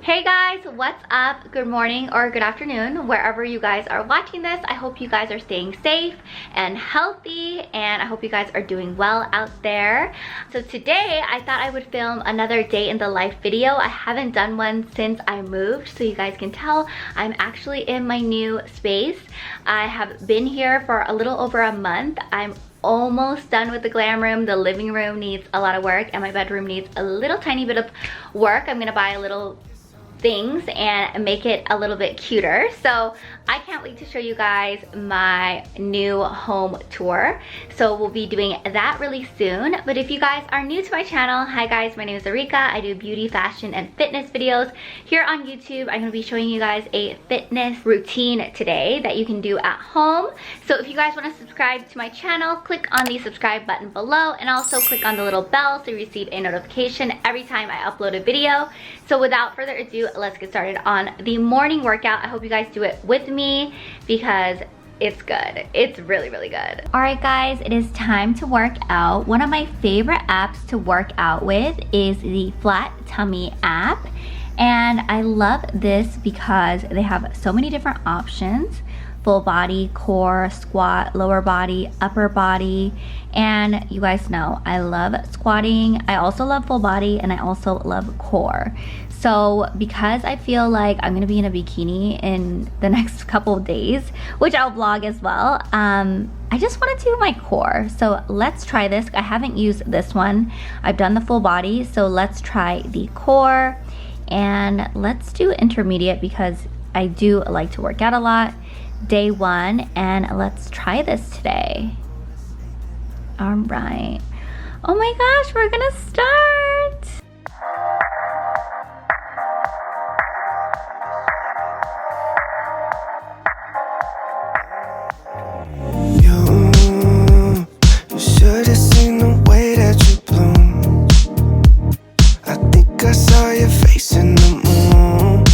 Hey guys, what's up? Good morning or good afternoon, wherever you guys are watching this. I hope you guys are staying safe and healthy, and I hope you guys are doing well out there. So today, I thought I would film another day in the life video. I haven't done one since I moved, so you guys can tell I'm actually in my new space. I have been here for a little over a month. I'm almost done with the glam room. The living room needs a lot of work, and my bedroom needs a little tiny bit of work. I'm gonna buy a little things and make it a little bit cuter. So I can't wait to show you guys my new home tour. So we'll be doing that really soon. But if you guys are new to my channel, hi guys, my name is Arika. I do beauty, fashion, and fitness videos here on YouTube. I'm gonna be showing you guys a fitness routine today that you can do at home. So if you guys wanna subscribe to my channel, click on the subscribe button below, and also click on the little bell so you receive a notification every time I upload a video. So without further ado, let's get started on the morning workout. I hope you guys do it with me because it's good. It's really, really good. All right, guys, it is time to work out. One of my favorite apps to work out with is the Flat Tummy app. And I love this because they have so many different options: full body, core, squat, lower body, upper body. And you guys know I love squatting. I also love full body, and I also love core. So because I feel like I'm gonna be in a bikini in the next couple of days, which I'll vlog as well, I just wanna do my core. So let's try this. I haven't used this one. I've done the full body, so let's try the core. And let's do intermediate because I do like to work out a lot. Day one, and let's try this today. All right. Oh my gosh, we're gonna start. You should have seen the way that you bloom. I think I saw your face in the moon.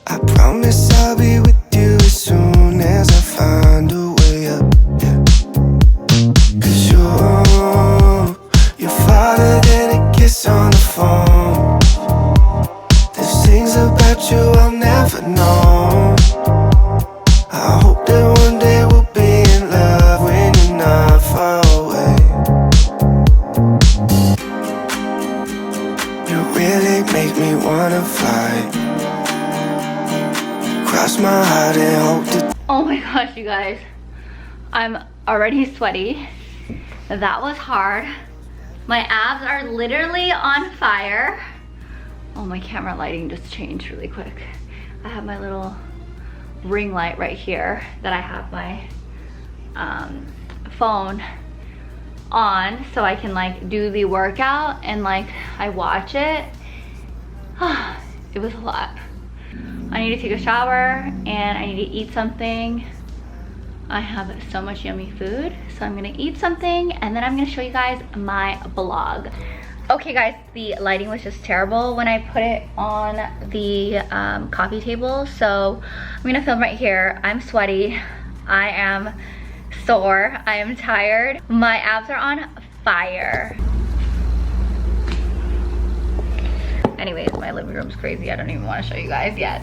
I promise I'll be with you as soon as I find a way up, yeah. 'Cause you're farther than a kiss on the phone. There's things about you I'll never know. I hope that one day we'll be in love when you're not far away. You really make me wanna fly. Cross my heart and hope to. Oh my gosh, you guys. I'm already sweaty. That was hard. My abs are literally on fire. Oh, my camera lighting just changed really quick. I have my little ring light right here that I have my phone on so I can like do the workout and like I watch it. It was a lot. I need to take a shower and I need to eat something. I have so much yummy food, so I'm gonna eat something and then I'm gonna show you guys my vlog. Okay guys, the lighting was just terrible when I put it on the coffee table, so I'm gonna film right here. I'm sweaty, I am sore, I am tired. My abs are on fire. Anyways, my living room's crazy. I don't even want to show you guys yet.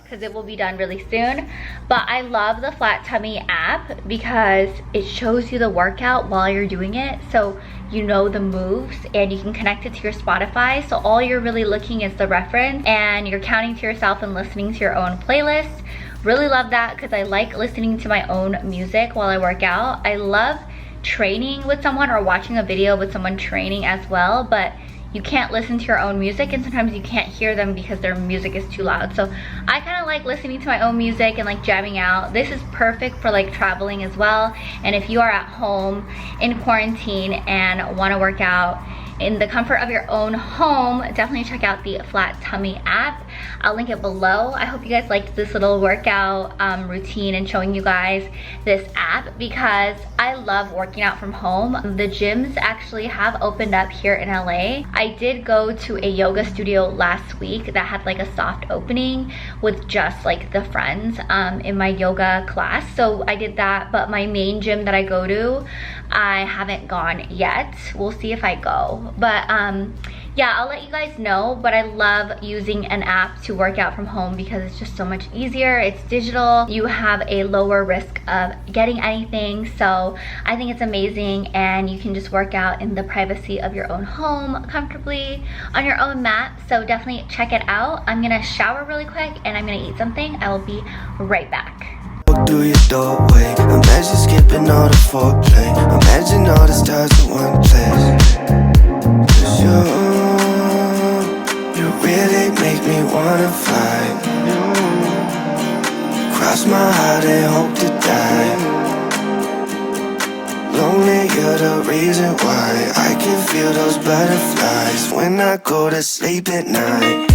Because it will be done really soon. But I love the Flat Tummy app because it shows you the workout while you're doing it, so you know the moves and you can connect it to your Spotify, so all you're really looking is the reference and you're counting to yourself and listening to your own playlist. Really love that because I like listening to my own music while I work out. I love training with someone or watching a video with someone training as well, but you can't listen to your own music and sometimes you can't hear them because their music is too loud. So I kind of like listening to my own music and like jamming out. This is perfect for like traveling as well. And if you are at home in quarantine and want to work out in the comfort of your own home, definitely check out the Flat Tummy app. I'll link it below. I hope you guys liked this little workout routine and showing you guys this app because I love working out from home. The gyms actually have opened up here in LA. I did go to a yoga studio last week that had like a soft opening with just like the friends in my yoga class. So I did that, but my main gym that I go to, I haven't gone yet. We'll see if I go. But yeah, I'll let you guys know, but I love using an app to work out from home because it's just so much easier. It's digital. You have a lower risk of getting anything, so I think it's amazing, and you can just work out in the privacy of your own home comfortably on your own mat. So definitely check it out. I'm gonna shower really quick and I'm gonna eat something. I will be right back. Walk through your doorway, imagine skipping all the foreplay. Imagine all the stars in one place. 'Cause you really make me wanna fly. Cross my heart and hope to die. Lonely, you're the reason why I can feel those butterflies when I go to sleep at night.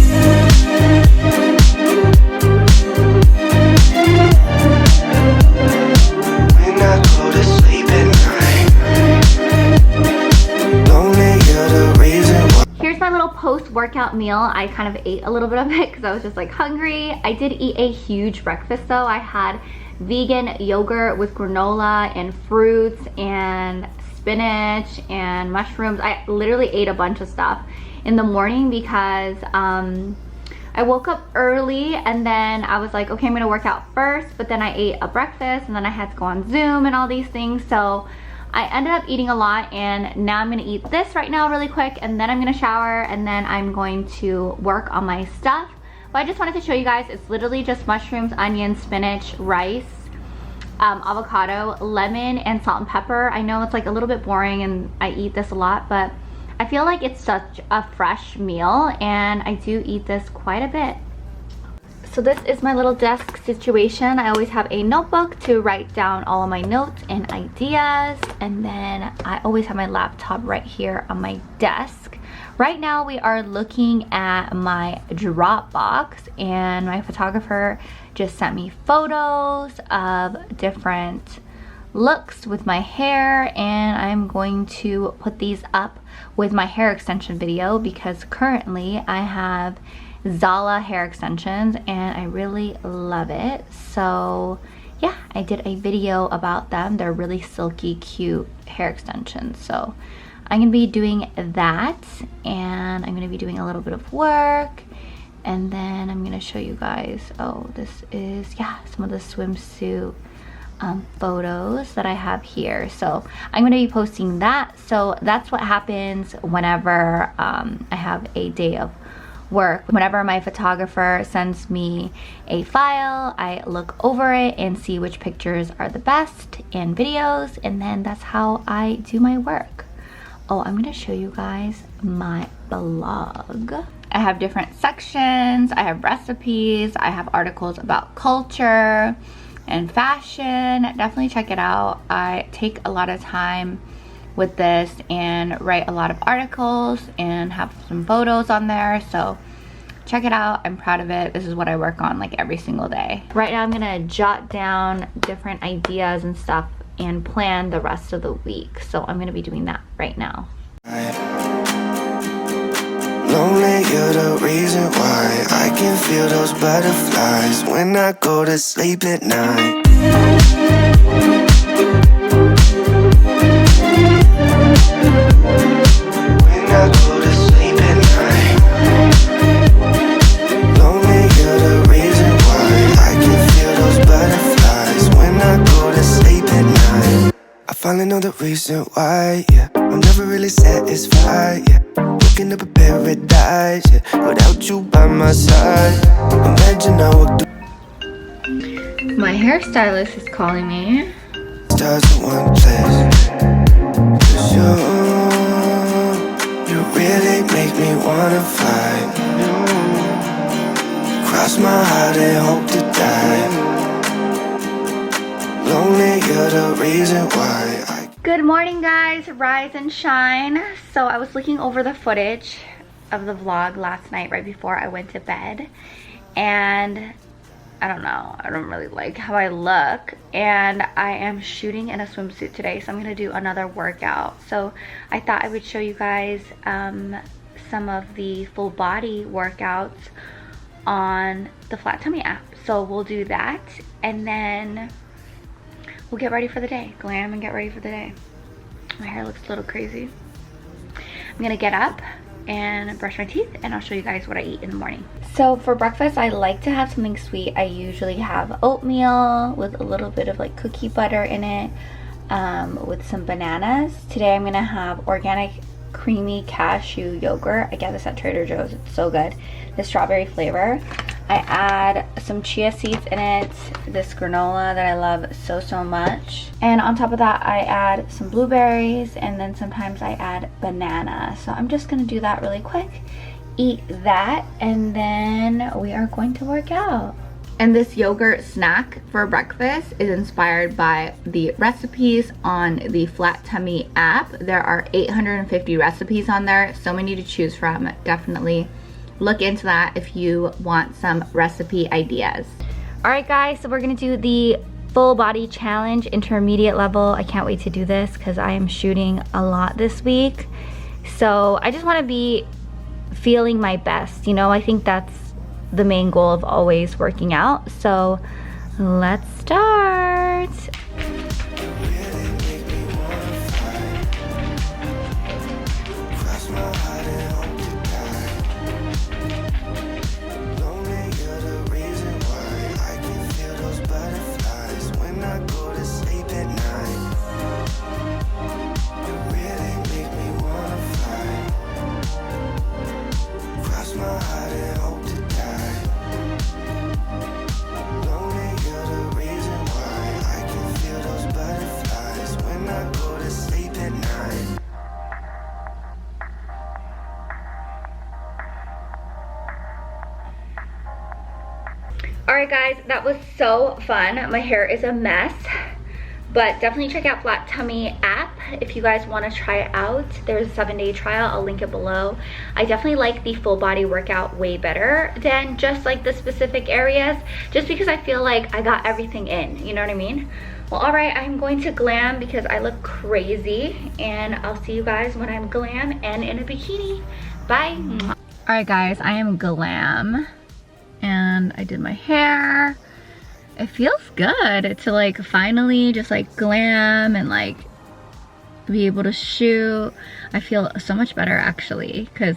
Here's my little post-workout meal. I kind of ate a little bit of it because I was just like hungry. I did eat a huge breakfast though. I had vegan yogurt with granola and fruits and spinach and mushrooms. I literally ate a bunch of stuff in the morning because I woke up early and then I was like, okay, I'm gonna work out first, but then I ate a breakfast and then I had to go on Zoom and all these things. So I ended up eating a lot, and now I'm gonna eat this right now really quick, and then I'm gonna shower, and then I'm going to work on my stuff. But I just wanted to show you guys, it's literally just mushrooms, onions, spinach, rice, avocado, lemon, and salt and pepper. I know it's like a little bit boring and I eat this a lot, but I feel like it's such a fresh meal, and I do eat this quite a bit. So this is my little desk situation. I always have a notebook to write down all of my notes and ideas, and then I always have my laptop right here on my desk. Right now we are looking at my Dropbox, and my photographer just sent me photos of different looks with my hair, and I'm going to put these up with my hair extension video because currently I have Zala hair extensions and I really love it. So yeah, I did a video about them. They're really silky, cute hair extensions. So I'm gonna be doing that, and I'm gonna be doing a little bit of work, and then I'm gonna show you guys, oh, this is, yeah, some of the swimsuit photos that I have here. So I'm going to be posting that. So that's what happens whenever I have a day of work. Whenever my photographer sends me a file, I look over it and see which pictures are the best and videos, and then that's how I do my work. Oh, I'm going to show you guys my blog. I have different sections. I have recipes. I have articles about culture and fashion. Definitely check it out. I take a lot of time with this and write a lot of articles and have some photos on there, so check it out. I'm proud of it. This is what I work on like every single day. Right now I'm gonna jot down different ideas and stuff and plan the rest of the week, so I'm gonna be doing that right now. Lonely, you're the reason why I can feel those butterflies when I go to sleep at night. When I go to sleep at night. Lonely, you're the reason why I can feel those butterflies when I go to sleep at night. I finally know the reason why, yeah. I'm never really satisfied, yeah. Waking up a paradise, yeah, without you by my side. Imagine I walk through. My hairstylist is calling me. Stars in one place. 'Cause you really make me wanna fly. Cross my heart and hope to die. Lonely, you're the reason why I. Good morning, guys. Rise and shine. So I was looking over the footage of the vlog last night right before I went to bed, and I don't know, I don't really like how I look, and I am shooting in a swimsuit today, so I'm gonna do another workout. So I thought I would show you guys some of the full body workouts on the Flat Tummy app. So we'll do that, and then we'll get ready for the day. Glam and get ready for the day. My hair looks a little crazy. I'm gonna get up and brush my teeth, and I'll show you guys what I eat in the morning. So for breakfast, I like to have something sweet. I usually have oatmeal with a little bit of like cookie butter in it, with some bananas. Today I'm gonna have organic creamy cashew yogurt. I get this at Trader Joe's. It's so good. The strawberry flavor. I add some chia seeds in it, this granola that I love so much. And on top of that, I add some blueberries, and then sometimes I add banana. So I'm just gonna do that really quick, eat that, and then we are going to work out. And this yogurt snack for breakfast is inspired by the recipes on the Flat Tummy app. There are 850 recipes on there, so many to choose from. Definitely look into that if you want some recipe ideas. All right guys, so we're gonna do the full body challenge, intermediate level. I can't wait to do this because I am shooting a lot this week. So I just wanna be feeling my best, you know? I think that's the main goal of always working out. So let's start. Alright guys, that was so fun. My hair is a mess, but definitely check out Flat Tummy app if you guys want to try it out. There's a 7-day trial, I'll link it below. I definitely like the full body workout way better than just like the specific areas, just because I feel like I got everything in, you know what I mean? Well, alright, I'm going to glam because I look crazy, and I'll see you guys when I'm glam and in a bikini. Bye. Alright guys, I am glam. And I did my hair. It feels good to like finally just like glam and like be able to shoot. I feel so much better actually, because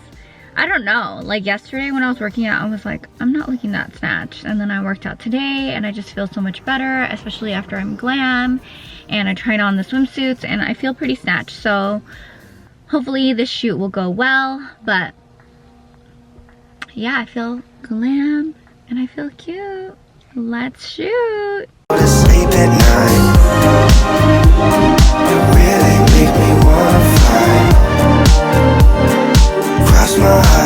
I don't know, like yesterday when I was working out, I was like, I'm not looking that snatched. And then I worked out today and I just feel so much better, especially after I'm glam. And I tried on the swimsuits and I feel pretty snatched. So hopefully this shoot will go well. But yeah, I feel glam and I feel cute. Let's shoot. Sleep at night. You really make me wanna fight. Cross my heart.